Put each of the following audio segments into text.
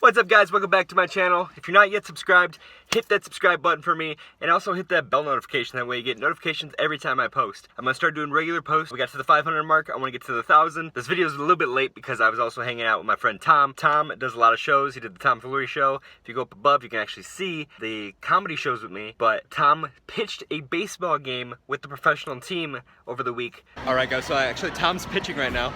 What's up, guys? Welcome back to my channel. If you're not yet subscribed, hit that subscribe button for me, and also hit that bell notification. That way you get notifications every time I post. I'm gonna start doing regular posts. We got to the 500 mark. I want to get to the 1,000. This video is a little bit late because I was also hanging out with my friend Tom. Tom does a lot of shows. He did the Tom Flourishes show. If you go up above, you can actually see the comedy shows with me. But Tom pitched a baseball game with the professional team over the week. All right, guys. So Tom's pitching right now.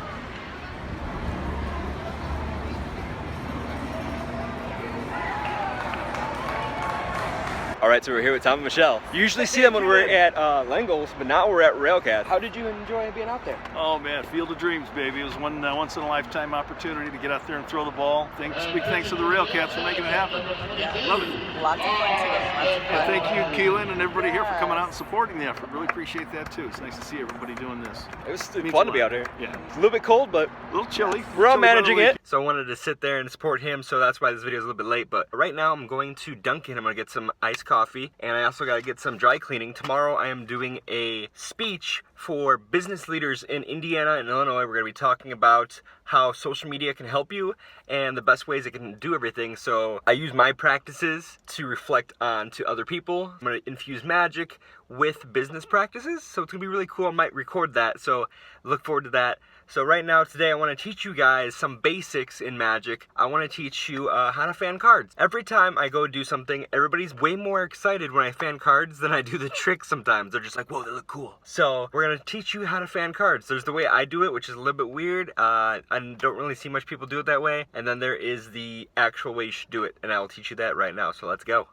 All right, so we're here with Tom and Michelle. You usually see them when we're at Langles, but now we're at RailCats. How did you enjoy being out there? Oh man, field of dreams, baby. It was one once in a lifetime opportunity to get out there and throw the ball. Big thanks to the RailCats for making it happen. Yeah. Love it. Lots of fun today. Lots of fun. And thank you, Keelan, and everybody here for coming out and supporting the effort. Really appreciate that too. It's nice to see everybody doing this. It was fun to be out here. Yeah. It's a little bit cold, but a little chilly. We're all managing it. So I wanted to sit there and support him, so that's why this video is a little bit late. But right now I'm going to Dunkin'. I'm gonna get some iced coffee, and I also got to get some dry cleaning. Tomorrow I am doing a speech for business leaders in Indiana and Illinois. We're going to be talking about how social media can help you and the best ways it can do everything. So I use my practices to reflect on to other people. I'm going to infuse magic with business practices, so it's going to be really cool. I might record that, so look forward to that. So right now, today, I want to teach you guys some basics in magic. I want to teach you how to fan cards. Every time I go do something, everybody's way more excited when I fan cards than I do the trick sometimes. They're just like, whoa, they look cool. So we're going to teach you how to fan cards. There's the way I do it, which is a little bit weird. I don't really see much people do it that way. And then there is the actual way you should do it. And I will teach you that right now. So let's go.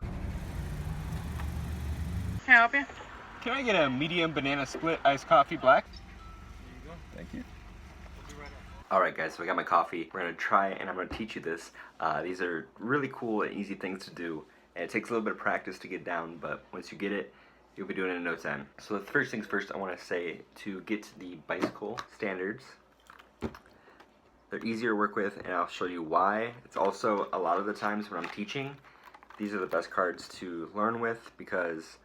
Can I help you? Can I get a medium banana split iced coffee black? There you go. Thank you. Alright guys, so I got my coffee. We're going to try it and I'm going to teach you this. These are really cool and easy things to do. And it takes a little bit of practice to get down, but once you get it, you'll be doing it in no time. So the first things first, I want to say to get to the bicycle standards. They're easier to work with, and I'll show you why. It's also, a lot of the times when I'm teaching, these are the best cards to learn with because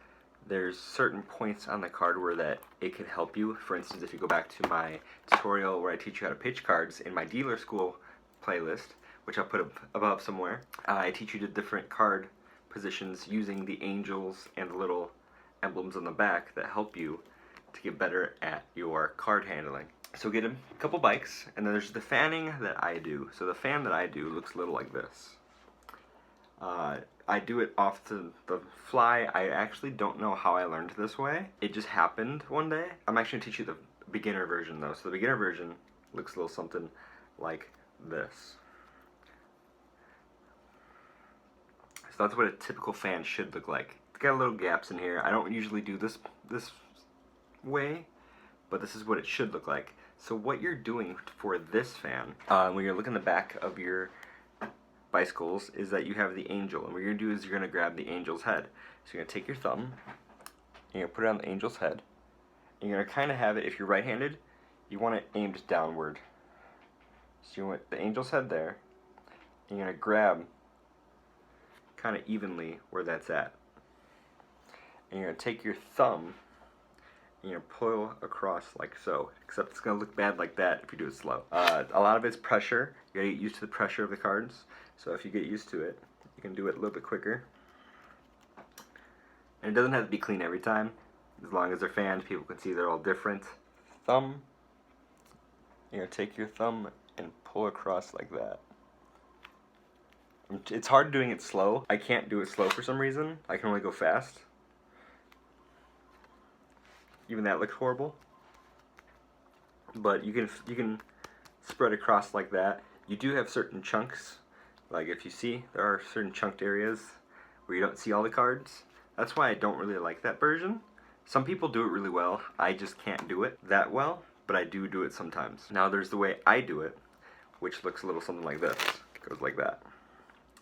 there's certain points on the card where that it can help you. For instance, if you go back to my tutorial where I teach you how to pitch cards in my dealer school playlist, which I'll put up above somewhere, I teach you the different card positions using the angels and the little emblems on the back that help you to get better at your card handling. So get a couple bikes, and then there's the fanning that I do. So the fan that I do looks a little like this. I do it off to the fly. I actually don't know how I learned this way. It just happened one day. I'm actually going to teach you the beginner version though. So the beginner version looks a little something like this. So that's what a typical fan should look like. It's got little gaps in here. I don't usually do this way, but this is what it should look like. So what you're doing for this fan, when you're looking at the back of your bicycles, is that you have the angel, and what you're going to do is you're going to grab the angel's head. So you're going to take your thumb, and you're going to put it on the angel's head, and you're going to kind of have it, if you're right-handed, you want it aimed downward. So you want the angel's head there, and you're going to grab kind of evenly where that's at. And you're going to take your thumb, and you're going to pull across like so, except it's going to look bad like that if you do it slow. A lot of it's pressure. You got to get used to the pressure of the cards. So if you get used to it, you can do it a little bit quicker. And it doesn't have to be clean every time. As long as they're fanned, people can see they're all different. Thumb. You're going to take your thumb and pull across like that. It's hard doing it slow. I can't do it slow for some reason. I can only go fast. Even that looks horrible. But you can spread across like that. You do have certain chunks. Like if you see, there are certain chunked areas where you don't see all the cards. That's why I don't really like that version. Some people do it really well. I just can't do it that well, but I do it sometimes. Now there's the way I do it, which looks a little something like this. It goes like that.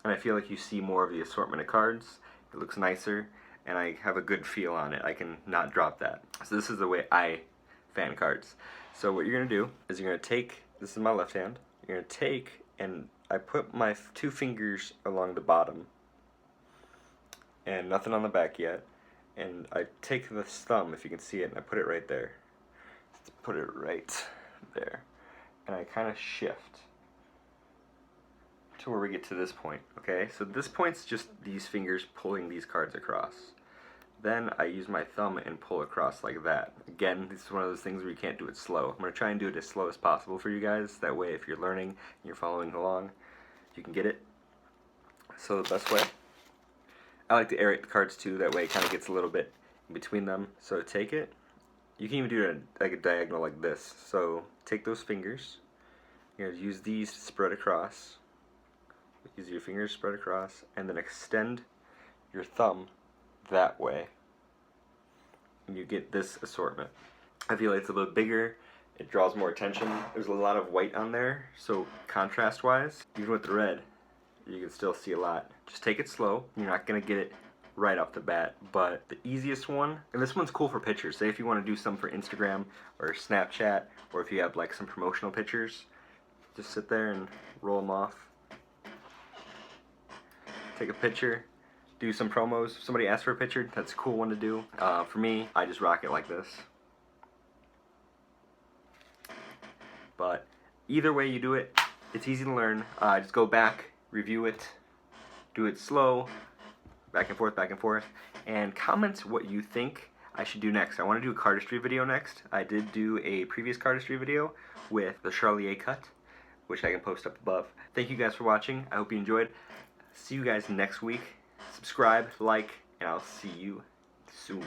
And I feel like you see more of the assortment of cards. It looks nicer, and I have a good feel on it. I can not drop that. So this is the way I fan cards. So what you're going to do is you're going to take, this is my left hand, you're going to take, and I put my 2 fingers along the bottom, and nothing on the back yet, and I take this thumb, if you can see it, and I put it right there. Let's put it right there. And I kind of shift to where we get to this point, okay? So this point's just these fingers pulling these cards across. Then I use my thumb and pull across like that. Again, this is one of those things where you can't do it slow. I'm going to try and do it as slow as possible for you guys. That way, if you're learning and you're following along, you can get it. So the best way, I like to aerate the cards too. That way it kind of gets a little bit in between them. So take it. You can even do it like a diagonal like this. So take those fingers. You're going to use these to spread across. Use your fingers spread across, and then extend your thumb that way. And you get this assortment. I feel like it's a little bigger. It draws more attention. There's a lot of white on there, so contrast-wise, even with the red, you can still see a lot. Just take it slow. You're not going to get it right off the bat, but the easiest one, and this one's cool for pictures. Say if you want to do some for Instagram or Snapchat, or if you have like some promotional pictures, just sit there and roll them off. Take a picture, do some promos. If somebody asks for a picture, that's a cool one to do. For me, I just rock it like this. But either way you do it, it's easy to learn. Just go back, review it, do it slow, back and forth, and comment what you think I should do next. I want to do a cardistry video next. I did do a previous cardistry video with the Charlier cut, which I can post up above. Thank you guys for watching. I hope you enjoyed. See you guys next week. Subscribe, like, and I'll see you soon.